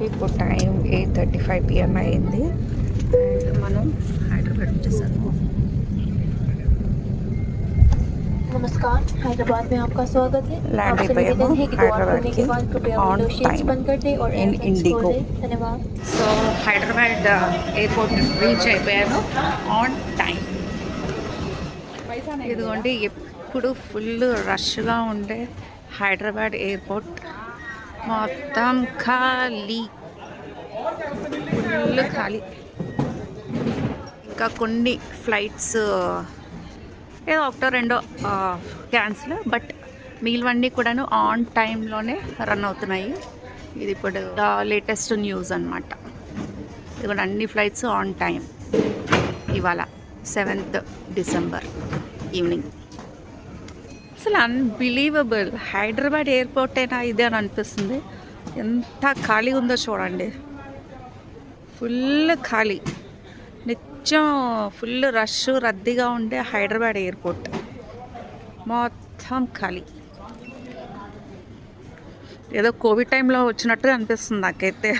ఇప్పుడు time 8:35 PM అయింది and మనం హైదరాబాద్ వచ్చేసాము. नमस्कार, हैदराबाद में आपका स्वागत है। ల్యాండ్ आपसे అయిపోయాము निवेदन है कि द्वार खोलने హైదరాబాద్కి के बाद कृपया ఆన్ विंडो शीट्स టైం बंद कर दें और ఇన్ एयरबैग्स खोल ఇండిగో. दें। धन्यवाद। సో హైదరాబాద్ ఎయిర్పోర్ట్ రీచ్ అయిపోయాను ఆన్ టైం. ఇదిగోండి ఎప్పుడు ఫుల్ రష్గా ఉండే హైదరాబాద్ ఎయిర్పోర్ట్ మొత్తం ఖాళీ, ఫుల్ ఖాళీ. ఇంకా కొన్ని ఫ్లైట్స్ ఏదో ఒకటో రెండో క్యాన్సిల్, బట్ మిగిలినవన్నీ కూడాను ఆన్ టైంలోనే రన్ అవుతున్నాయి. ఇది ఇప్పుడు లేటెస్ట్ న్యూస్ అనమాట. ఇది కూడా అన్ని ఫ్లైట్స్ ఆన్ టైం ఇవాళ 7th December ఈవినింగ్. అసలు అన్బిలీవబుల్, హైదరాబాద్ ఎయిర్పోర్ట్ అయినా ఇదే అని అనిపిస్తుంది. ఎంత ఖాళీ ఉందో చూడండి, ఫుల్ ఖాళీ. నిత్యం ఫుల్ రష్ రద్దీగా ఉండే హైదరాబాద్ ఎయిర్పోర్ట్ మొత్తం ఖాళీ. ఏదో కోవిడ్ టైంలో వచ్చినట్టు అనిపిస్తుంది నాకైతే.